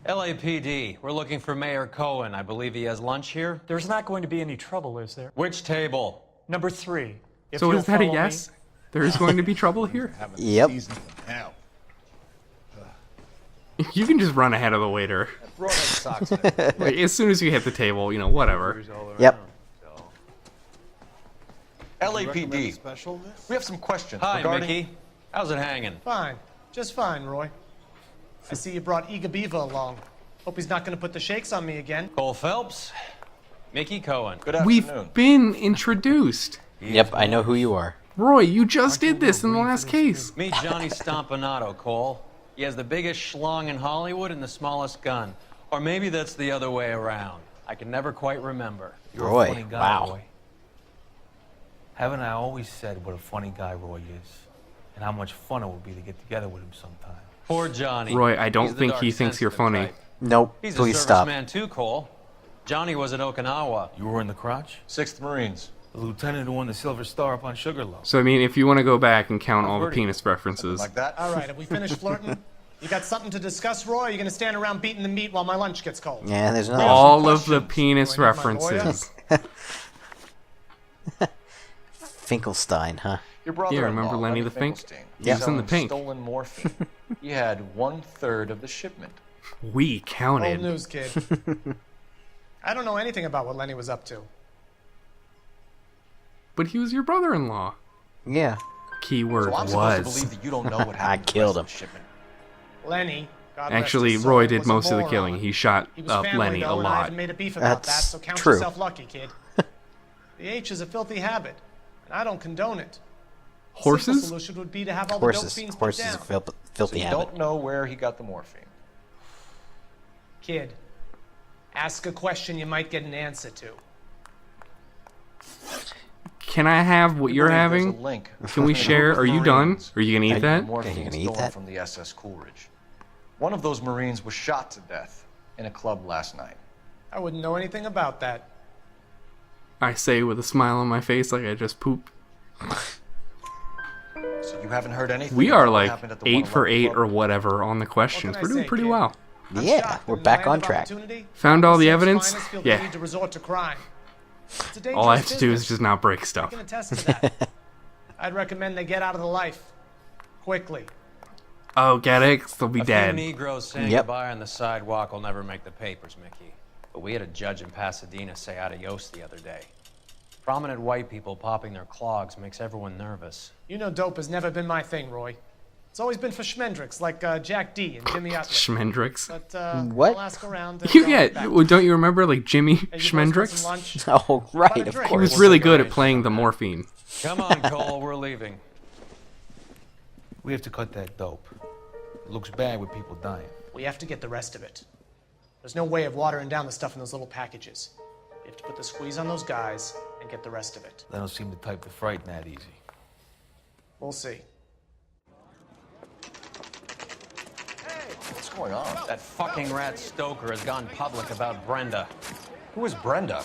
LAPD, we're looking for Mayor Cohen. I believe he has lunch here. There's not going to be any trouble, is there? Which table? Number 3. If So you'll is that a follow yes? me. There is going to be trouble here? Yep. You can just run ahead of the waiter. Like, as soon as you hit the table, you know, whatever. Yep. LAPD. We have some questions Hi, regarding... Mickey. How's it hanging? Fine. Just fine, Roy. I see you brought Iga Beaver along. Hope he's not going to put the shakes on me again. Cole Phelps, Mickey Cohen. Good afternoon. We've been introduced. Yep, I know who you are. Roy, you just did this in the last case. Meet Johnny Stompanato, Cole. He has the biggest schlong in Hollywood and the smallest gun. Or maybe that's the other way around. I can never quite remember. You're Roy, a funny guy, wow. Roy. Haven't I always said what a funny guy Roy is? And how much fun it would be to get together with him sometime. Poor Johnny. Roy, I don't He's the think dark, he thinks you're sensitive funny. type. Nope, He's please a stop. serviceman too, Cole. Johnny was at Okinawa. You were in the crotch? 6th Marines. The lieutenant who won the Silver Star up on Sugarloaf. So, I mean, if you want to go back and count all the Already. penis references. Like that? All right, have we finished flirting? You got something to discuss, Roy? Or are you going to stand around beating the meat while my lunch gets cold? Yeah, there's no... All of the questions. penis Do I need my lawyer? references. Finkelstein, huh? Your brother-in-law, remember Lenny the Fink? Finkelstein. Yeah. He's in the Selling pink. Stolen morphine. He had 1/3 of the shipment. We Old counted. news, kid. I don't know anything about what Lenny was up to. But he was your brother-in-law. Yeah. Keyword So I'm supposed to was. believe that you don't know what happened to the killed rest of him. the shipment. Lenny, God rest Actually, his soul, Roy did was a most of the moron. killing. He shot He was up family, Lenny a though, and I lot. haven't made a beef about that, That's so count true. yourself lucky, kid. The H is a filthy habit, and I don't condone it. The simple Horses? solution would be to have all the dope Horses. fiends put Horses down. is a So filthy you habit. don't know where he got the morphine. Kid, ask a question you might get an answer to. Can I have what We you're believe there's having? a link Can we between a share? group of Are you done? Marines Are you gonna eat and that? morphine Okay, you gonna eat stolen that? from the SS Coolidge. One of those Marines was shot to death in a club last night. I wouldn't know anything about that. I say with a smile on my face like I just pooped. So you haven't heard anything We are about what like happened at the 8 for 8 111 or club? whatever on the questions. What We're can I doing say, pretty kid? well. I'm Yeah, shocked we're in the back land on of track. opportunity, Found all the CF's evidence? finest feel Yeah. the need to resort to crime. It's a dangerous All I have to do is business. just not break I stuff. can attest to that. I'd recommend they get out of the life quickly. Oh, get it? 'Cause they'll be A dead. few Negroes saying Yep. goodbye on the sidewalk will never make the papers, Mickey. But we had a judge in Pasadena say adios the other day. Prominent white people popping their clogs makes everyone nervous. You know dope has never been my thing, Roy. It's always been for schmendricks like Jack D and Jimmy Utley. Schmendricks. But What? I'll ask around. And You, I'll yeah, get back. well, don't you remember, like, Jimmy Hey, you boys want Schmendricks? some lunch? Oh, right, About a of drink. He was course. really We'll good take at a playing race the on that. morphine. Come on, Cole, we're leaving. We have to cut that dope. It looks bad with people dying. We have to get the rest of it. There's no way of watering down the stuff in those little packages. You have to put the squeeze on those guys and get the rest of it. They don't seem the type to frighten that easy. We'll see. What's going on? That fucking rat Stoker has gone public about Brenda. Who is Brenda?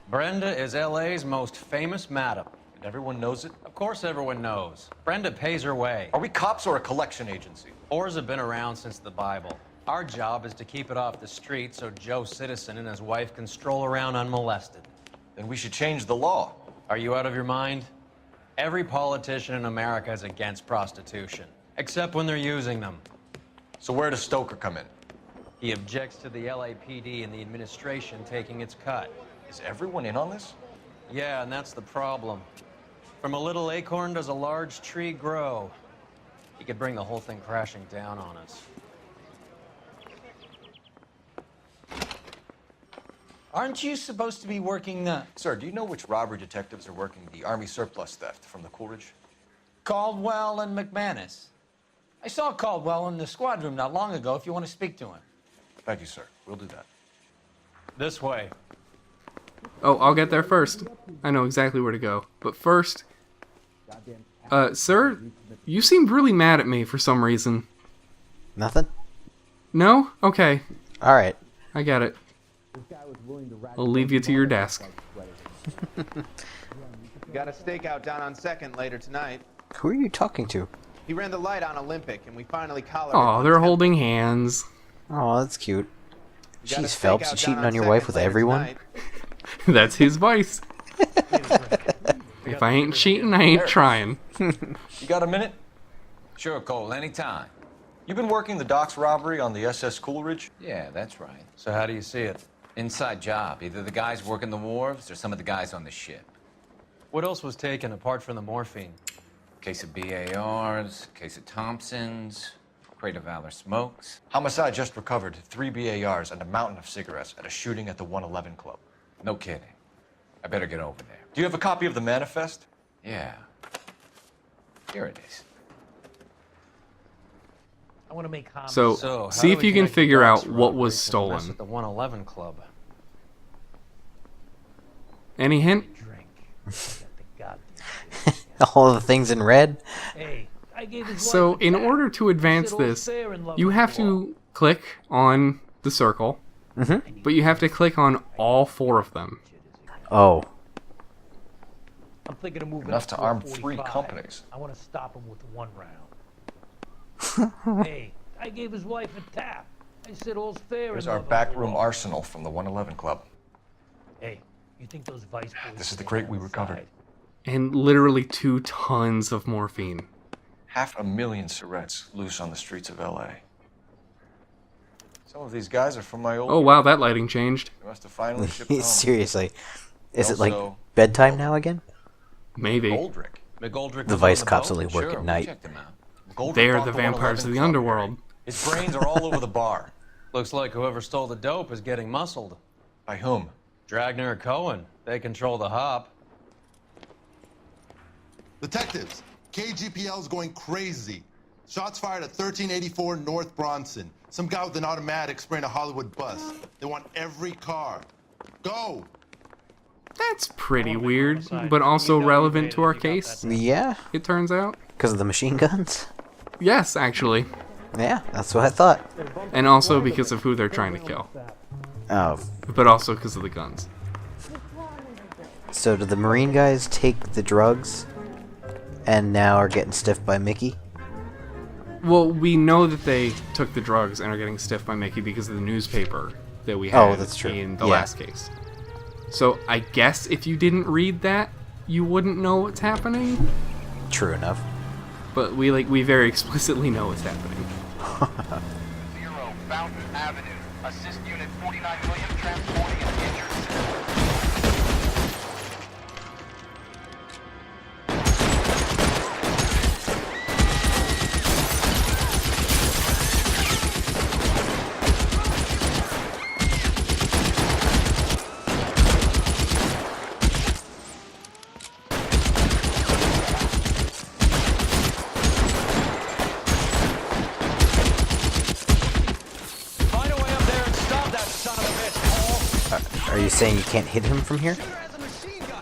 Brenda is LA's most famous madam. And everyone knows it? Of course everyone knows. Brenda pays her way. Are we cops or a collection agency? Whores have been around since the Bible. Our job is to keep it off the street so Joe Citizen and his wife can stroll around unmolested. Then we should change the law. Are you out of your mind? Every politician in America is against prostitution, except when they're using them. So where does Stoker come in? He objects to the LAPD and the administration taking its cut. Is everyone in on this? Yeah, and that's the problem. From a little acorn does a large tree grow. He could bring the whole thing crashing down on us. Aren't you supposed to be working the Sir, do you know which robbery detectives are working the Army surplus theft from the Coolidge? Caldwell and McManus? I saw Caldwell in the squad room not long ago if you want to speak to him. Thank you, sir. We'll do that. This way. Oh, I'll get there first. I know exactly where to go. But first, sir, you seemed really mad at me for some reason. Nothing? No? Okay, All right. I get it. I'll leave you to your desk. Got a stakeout down on 2nd later tonight. Who are you talking to? He ran the light on Olympic, and we finally collared Aw, him. they're holding hands. Oh, that's cute. You got a Jeez, Phelps, you stakeout cheating down on your 2nd wife with later everyone? tonight. That's his vice. If I ain't cheating, I ain't trying. You got a minute? Sure, Cole, anytime. You've been working the docks robbery on the SS Coolidge? Yeah, that's right. So how do you see it? Inside job. Either the guys working the wharves or some of the guys on the ship. What else was taken apart from the morphine? Case of BARs, case of Thompsons, crate of Valor smokes. Homicide just recovered 3 BARs and a mountain of cigarettes at a shooting at the 111 Club. No kidding. I better get over there. Do you have a copy of the manifest? Yeah. Here it is. I want to make comments. So, So, how see do if we you can connect the figure dots out what robbery was to the mess stolen. at the 111 Club. Any hint? Drink. I got the goddamn- All the things in red? Hey, I gave his So, wife a in tap. order to advance Said all's this, fair in love you and have war. to click on the circle, but you have to click on all 4 of them. Oh. I'm thinking of moving Enough up to a arm 3 45. companies. I want to stop him with 1 round. Hey, I gave his wife a tap. I said all's fair Here's in our love and backroom war. arsenal from the 111 Club. Hey, you think those vice boys This is the stay crate on we the recovered. side? And literally 2 tons of morphine. 500,000 cigarettes loose on the streets of LA. Some of these guys are from my old. Oh wow, that lighting changed. They must have finally shipped home. Seriously. Is it like Also- bedtime now again? Maybe. Goldrick. McGoldrick The was Vice on the cops boat? only work Sure, at we night. checked them out. Goldrick They're bought the vampires of 111 the Club. underworld. His brains are all over the bar. Looks like whoever stole the dope is getting muscled. By whom? Dragner or Cohen. They control the hop. Detectives, KGPL's going crazy. Shots fired at 1384 North Bronson. Some guy with an automatic spraying a Hollywood bus. They want every car. Go! That's pretty I wanna be weird, homicide. but also We know you relevant made to it our if you got case, that. Yeah, it turns out. because of the machine guns? Yes, actually. Yeah, that's what I thought. And also because of who they're trying to kill. Oh, But also because of the guns. so did the Marine guys take the drugs and now are getting stiffed by Mickey? Well, we know that they took the drugs and are getting stiffed by Mickey because of the newspaper that we had Oh, that's true. in the Yeah. last case. So I guess if you didn't read that, you wouldn't know what's happening. True enough. But we very explicitly know what's happening. 0 Fountain Avenue. Assist Unit 49 million transporting an injured citizen. Find a way up there and stop that son of a bitch, Paul. Are you saying you can't hit him from here?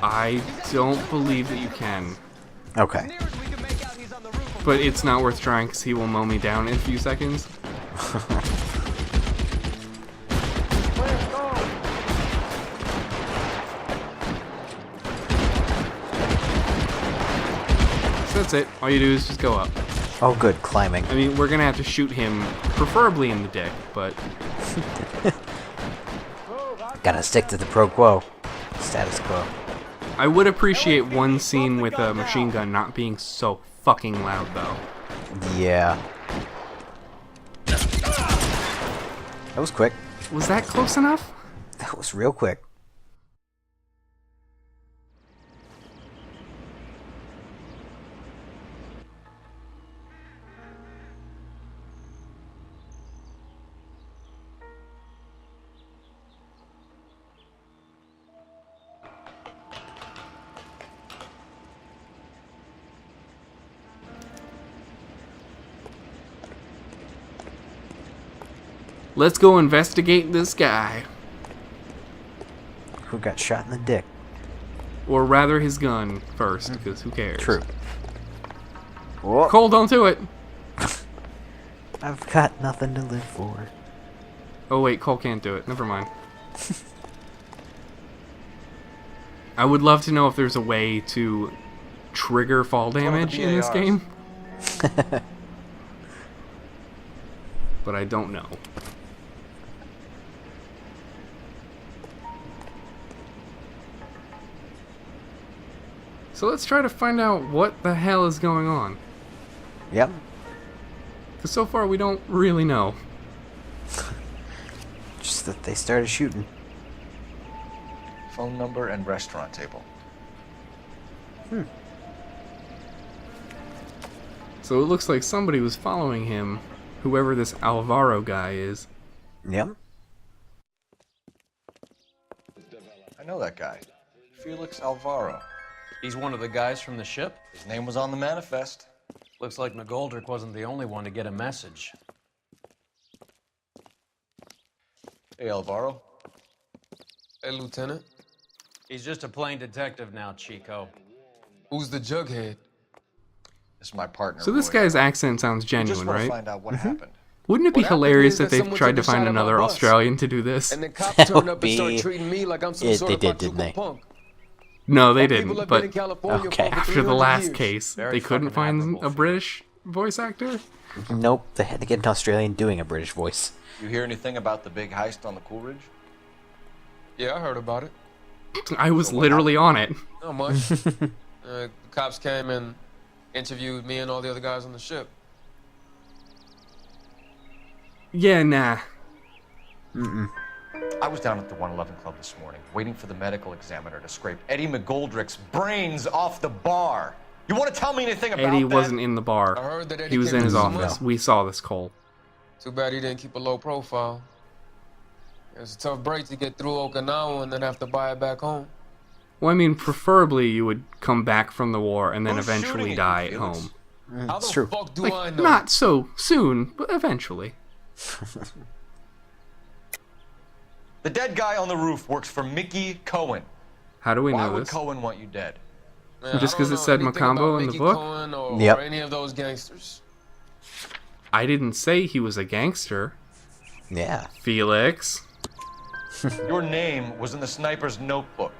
I don't believe that you can. Okay. But it's not worth trying because he will mow me down in a few seconds. So that's it. All you do is just go up. Oh, good, climbing. I mean, we're gonna have to shoot him, preferably in the dick, but Gotta stick to the pro quo. Status quo. I would appreciate one scene with a machine gun not being so fucking loud, though. Yeah. That was quick. Was that close enough? That was real quick. Let's go investigate this guy. Who got shot in the dick? Or rather his gun first, because who cares? True. Whoa. Cole, don't do it! I've got nothing to live for. Oh wait, Cole can't do it. Never mind. I would love to know if there's a way to trigger fall one of the damage in this BARs. game. But I don't know. So let's try to find out what the hell is going on. Yep. Because so far we don't really know. Just that they started shooting. Phone number and restaurant table. So it looks like somebody was following him, whoever this Alvaro guy is. Yep. I know that guy. Felix Alvaro. He's one of the guys from the ship? His name was on the manifest. Looks like McGoldrick wasn't the only one to get a message. Hey, Alvaro. Hey, Lieutenant. He's just a plain detective now, Chico. Who's the jughead? This is my partner. So this Roy. guy's accent sounds We genuine, just want to right? find out what happened. Wouldn't it be What happened hilarious is if that they someone tried took to a shot find at my another bus. Australian to do this? And the cops That turned would up and started be- treating me like I'm some Yeah, sort they of did, didn't quadruple they? punk. No, they People didn't, have been in but California Okay. for over after the 300 last years. case, Very they couldn't fucking find admirable a for British voice actor? Nope, they had to get an Australian doing a British voice. You hear anything about the big heist on the Coolidge? Yeah, I heard about it. I was literally on it. Not much. The cops came and interviewed me and all the other guys on the ship. Yeah, nah. I was down at the 111 Club this morning, waiting for the medical examiner to scrape Eddie McGoldrick's brains off the bar. You want to tell me anything about Eddie that? wasn't in the I bar. heard that Eddie He was came in his to some office. money. We saw this, Cole. Too bad he didn't keep a low profile. It was a tough break to get through Okinawa and then have to buy it back home. Well, I mean, preferably you would come back from the war and then Who's shooting eventually at die you, at Felix? home. How It's the true. fuck do I Like, know? not so soon, but eventually. The dead guy on the roof works for Mickey Cohen. How do we Why know would this? Cohen want you dead? Man, Just I 'cause don't it said know anything Macambo about in the Mickey book? Cohen or, Yep. or any of those gangsters. I didn't say he was a gangster. Yeah. Felix. Your name was in the sniper's notebook.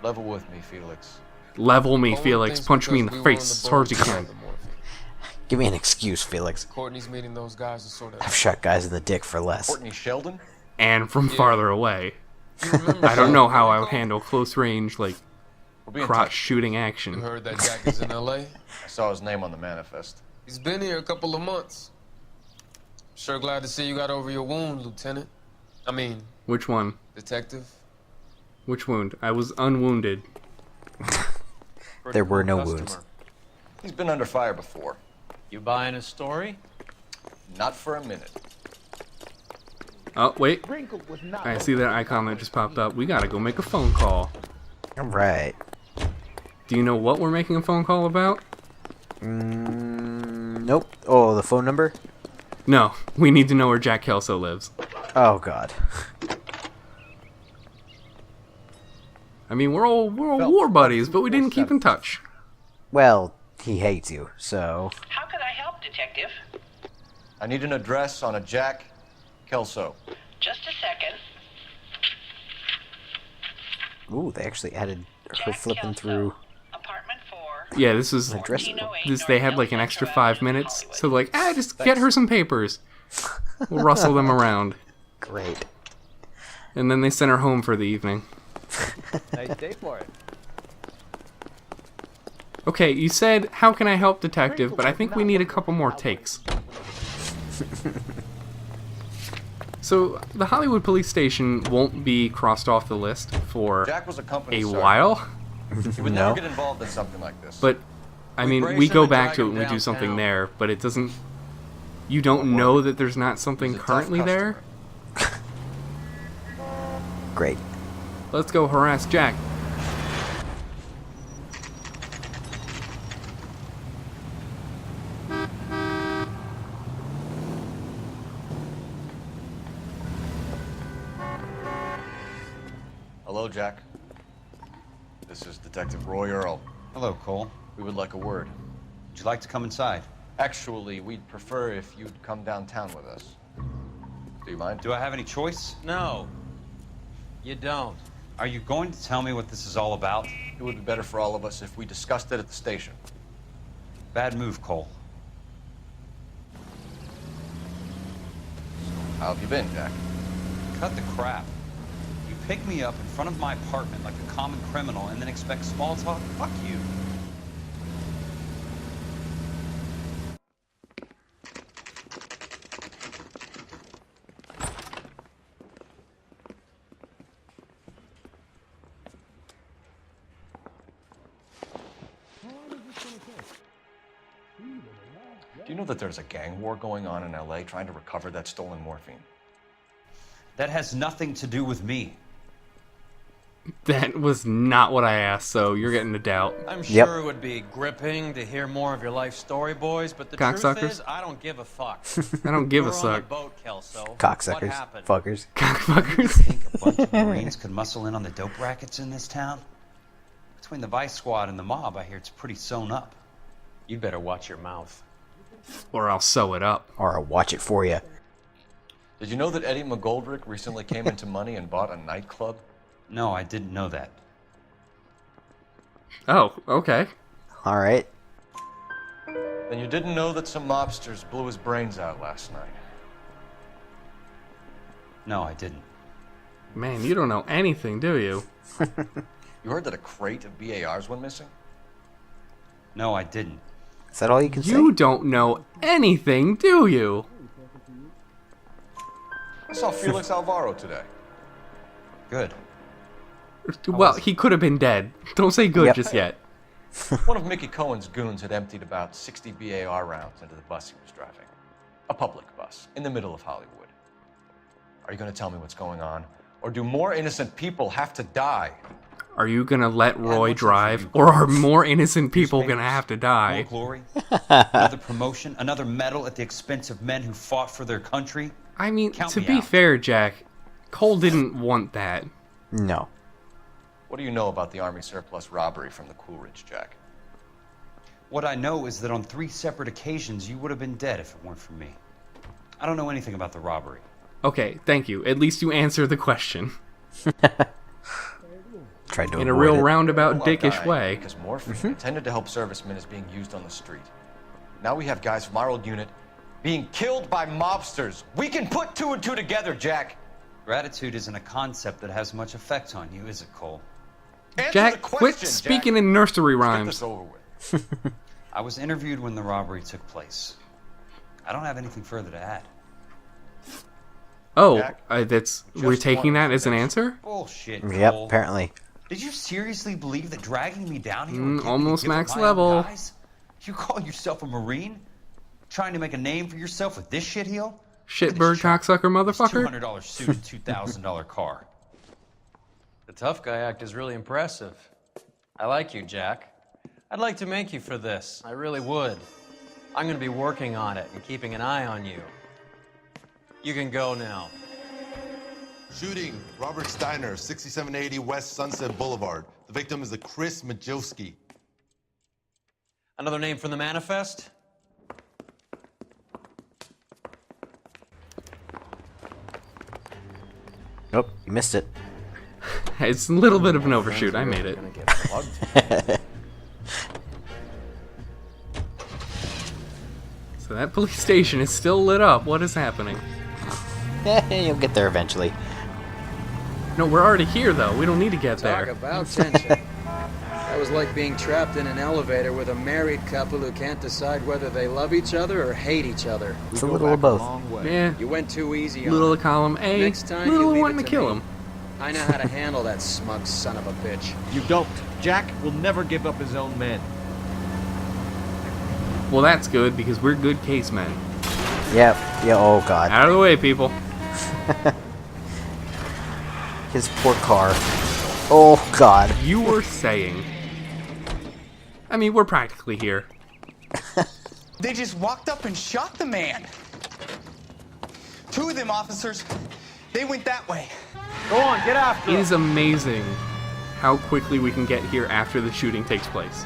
Level with me, Felix. Level me, Cohen Felix. thinks Punch me in the because we were on face the as hard as you boat can. together more. Give me an excuse, Felix. Courtney's meeting those guys is sort I've of. shot guys in the dick for less. Courtney Sheldon? And from farther away. You remember I don't know how I would Courtney? handle close range, like, We'll be in crotch touch. shooting You action. heard that Jack is in LA? I saw his name on the manifest. He's been here a couple of months. Sure glad to see you got over your wound, Lieutenant. I mean, Which one? Detective. Which wound? I was unwounded. There were no Customer. wounds. He's been under fire before. You buying his story? Not for a minute. Oh, wait. I see that icon that just popped up. We gotta go make a phone call. Alright. Do you know what we're making a phone call about? Nope. Oh, the phone number? No, we need to know where Jack Kelso lives. Oh, God. I mean, we're all war buddies, but we didn't keep in touch. Well, he hates you, so... How can I help, Detective? I need an address on a Jack Kelso. Just a second. Ooh, they actually added her Jack flipping Kelso, through... Apartment 4. Yeah, this was Address. they had like an extra 5 minutes, so like, just get her some papers. We'll rustle them around, Great. and then they sent her home for the evening. Nice day for it. Okay, you said, how can I help, detective, but I think we need a couple more takes. So, the Hollywood police station won't be crossed off the list for Jack was a company a sergeant. while, He would No. never get involved in something like this. but, I mean, brace we him go and back drag to it him when we do something downtown. there, but it doesn't... You don't know that there's not something He's a tough currently there? customer. Great. Let's go harass Jack. Hello, Jack. This is Detective Roy Earl. Hello, Cole. We would like a word. Would you like to come inside? Actually, we'd prefer if you'd come downtown with us. Do you mind? Do I have any choice? No. You don't. Are you going to tell me what this is all about? It would be better for all of us if we discussed it at the station. Bad move, Cole. How have you been, Jack? Cut the crap. You pick me up in front of my apartment like a common criminal and then expect small talk? Fuck you. Do you know that there's a gang war going on in LA trying to recover that stolen morphine? That has nothing to do with me. That was not what I asked, so you're getting a doubt. I'm sure it would be gripping to hear more of your life story, boys, but the truth Cocksuckers? is, I don't give a fuck. I don't give We a were on the suck. boat, Kelso. What Cocksuckers. happened? Fuckers. Cockfuckers. Think a bunch of Marines could muscle in on the dope rackets in this town? Between the Vice Squad and the mob, I hear it's pretty sewn up. You'd better watch your mouth. Or I'll sew it up. Or I'll watch it for you. Did you know that Eddie McGoldrick recently came into money and bought a nightclub? No, I didn't know that. Oh, okay. Alright. Then you didn't know that some mobsters blew his brains out last night? No, I didn't. Man, you don't know anything, do you? You heard that a crate of BARs went missing? No, I didn't. Is that all you can say? You don't know anything, do you? I saw Felix Alvaro today. Good. Well, he could have been dead. Don't say good just yet. One of Mickey Cohen's goons had emptied about 60 BAR rounds into the bus he was driving. A public bus, in the middle of Hollywood. Are you going to tell me what's going on? Or do more innocent people have to die? Are you gonna let Roy drive, or are more innocent people gonna have to More die? glory, another promotion, another medal at the expense of men who fought for their country? I mean, Count to me be out. fair, Jack, Cole didn't want that. No. What do you know about the Army surplus robbery from the Coolidge, Jack? What I know is that on 3 separate occasions you would have been dead if it weren't for me. I don't know anything about the robbery. Okay, thank you. At least you answered the question. Tried to In a avoid real it. roundabout, Well, dickish dying way. Because morphine intended to help servicemen is being used on the street. Now we have guys from our old unit being killed by mobsters. We can put 2 and 2 together, Jack. Gratitude isn't a concept that has much effect on you, is it, Cole? Answer Jack, the quit question, speaking Jack. in nursery Let's get rhymes. this over with. I was interviewed when the robbery took place. I don't have anything further to add. Oh, Jack, we're taking that as an answer? Bullshit, Yep, Cole. apparently. Did you seriously believe that dragging me down here would get me to Almost give up max my own level. guys? You call yourself a Marine? Trying to make a name for yourself with this shitheel? Shitbird cocksucker motherfucker? $200 suit and $2,000 car. The tough guy act is really impressive. I like you, Jack. I'd like to make you for this. I really would. I'm going to be working on it and keeping an eye on you. You can go now. Shooting, Robert Steiner, 6780 West Sunset Boulevard. The victim is a Chris Majowski. Another name from the manifest? Nope, you missed it. It's a little bit of an overshoot. I made it. So that police station is still lit up. What is happening? You'll get there eventually. No, we're already here, though. We don't need to get Talk there. about tension. That was like being trapped in an elevator with a married couple who can't decide whether they love each other or hate each other. It's a little of both. Yeah, You went too easy on little it. of column A, Next time, you little leave wanting it to to kill me. him. I know how to handle that smug son of a bitch. You don't. Jack will never give up his own men. Well, that's good, because we're good case men. Yep. Yeah, oh god. Out of the way, people. His poor car. Oh god. You were saying... I mean, we're practically here. They just walked up and shot the man. 2 of them officers, they went that way. Go on, get after It is amazing how quickly we can get here after the shooting takes place.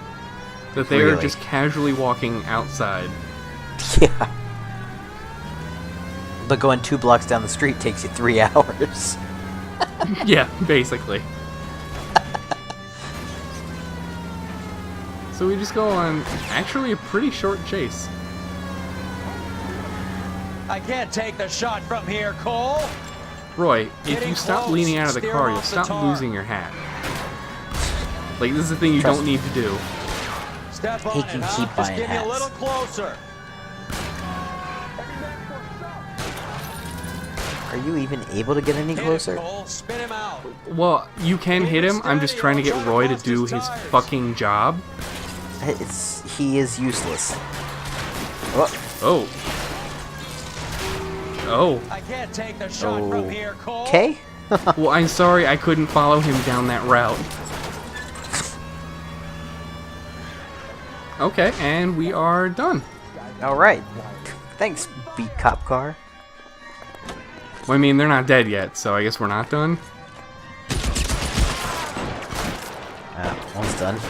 That they are Really? just casually walking outside. Yeah. But going 2 blocks down the street takes you 3 hours. Yeah, basically. So we just go on actually a pretty short chase. I can't take the shot from here, Cole. Roy, if you stop leaning out of the car, you'll stop losing your hat. Like, this is the thing you don't need to do. He can keep buying hats. A little closer. Are you even able to get any closer? Spin him out. Well, you can hit him. I'm just trying to get Roy to do his fucking job. He is useless. Oh. Oh. I can't take the shot from here, Cole. Okay. Well, I'm sorry I couldn't follow him down that route. Okay, and we are done. Alright. Thanks, beat cop car. Well, I mean, they're not dead yet, so I guess we're not done. One's done.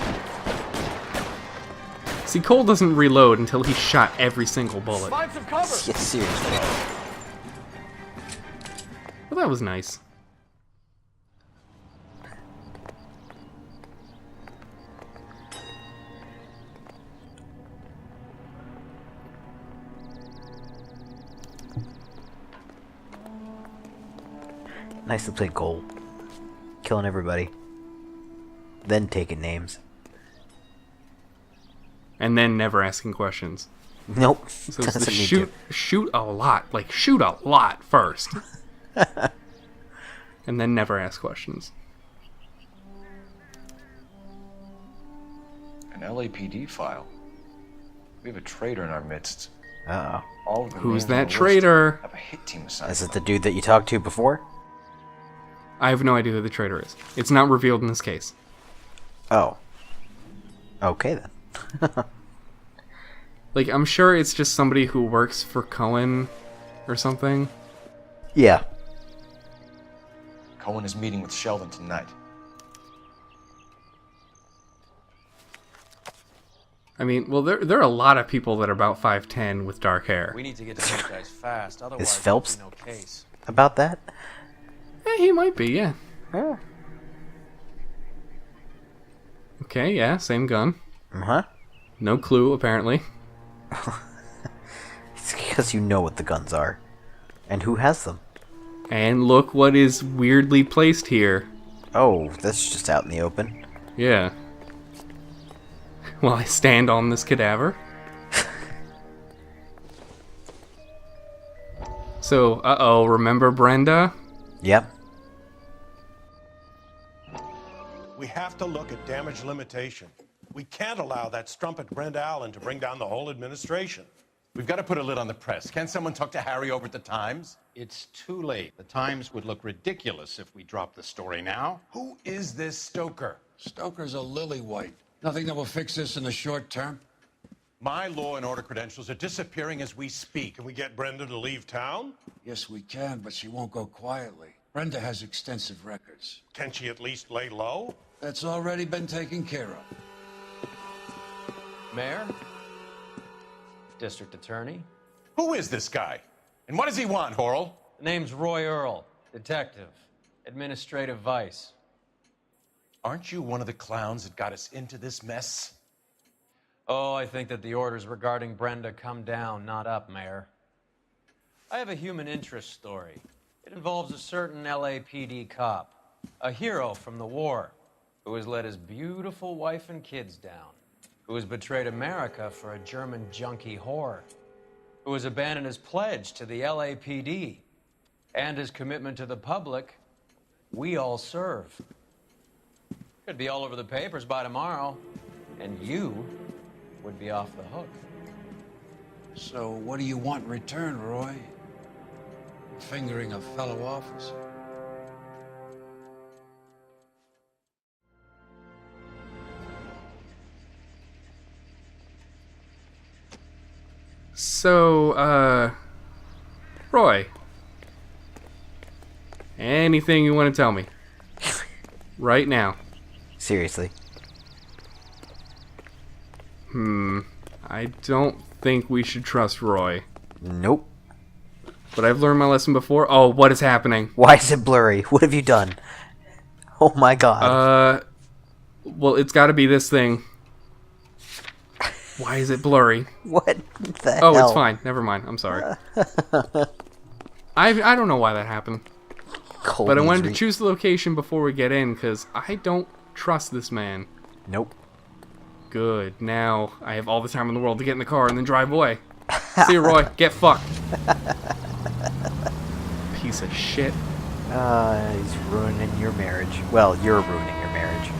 See, Cole doesn't reload until he's shot every single bullet. Find some cover. Yeah, seriously. Well, that was nice. Nice to play goal. Killing everybody. Then taking names. And then never asking questions. Nope. So it's the shoot a lot. Like, shoot a lot first. And then never ask questions. An LAPD file. We have a traitor in our midst. Uh-oh. All of the Who's names on that the list traitor? have a hit team assigned. Is it the dude that you talked to before? I have no idea who the traitor is. It's not revealed in this case. Oh. Okay then. Like, I'm sure it's just somebody who works for Cohen or something. Yeah. Cohen is meeting with Sheldon tonight. I mean, well, there are a lot of people that are about 5'10" with dark hair. We need to get to those guys fast, otherwise Is Phelps there'll be no case. about that? He might be, yeah. Yeah. Okay, yeah, same gun. Uh-huh. No clue, apparently. It's because you know what the guns are. And who has them. And look what is weirdly placed here. Oh, that's just out in the open. Yeah. While I stand on this cadaver. So, uh-oh, remember Brenda? Yep. We have to look at damage limitation. We can't allow that strumpet Brenda Allen to bring down the whole administration. We've got to put a lid on the press. Can't someone talk to Harry over at the Times? It's too late. The Times would look ridiculous if we dropped the story now. Who is this Stoker? Stoker's a lily-white. Nothing that will fix this in the short term. My law and order credentials are disappearing as we speak. Can we get Brenda to leave town? Yes, we can, but she won't go quietly. Brenda has extensive records. Can she at least lay low? That's already been taken care of. Mayor? District Attorney? Who is this guy? And what does he want, Horrell? The name's Roy Earl, detective, administrative vice. Aren't you one of the clowns that got us into this mess? Oh, I think that the orders regarding Brenda come down, not up, Mayor. I have a human interest story. It involves a certain LAPD cop, a hero from the war, who has let his beautiful wife and kids down, who has betrayed America for a German junkie whore, who has abandoned his pledge to the LAPD and his commitment to the public. We all serve. Could be all over the papers by tomorrow, and you would be off the hook. So what do you want in return, Roy? Fingering a fellow officer. So, Roy. Anything you want to tell me? Right now. Seriously. I don't think we should trust Roy. Nope. But I've learned my lesson before. Oh, what is happening? Why is it blurry? What have you done? Oh my god. Well, it's got to be this thing. Why is it blurry? What the hell? Oh, it's fine. Never mind. I'm sorry. I don't know why that happened. Cole But I wanted to needs choose the location before we get in, because I don't trust this man. Nope. Good. Now I have all the time in the world to get in the car and then drive away. See you, Roy. Get fucked. Piece of shit. He's ruining your marriage. Well, you're ruining your marriage.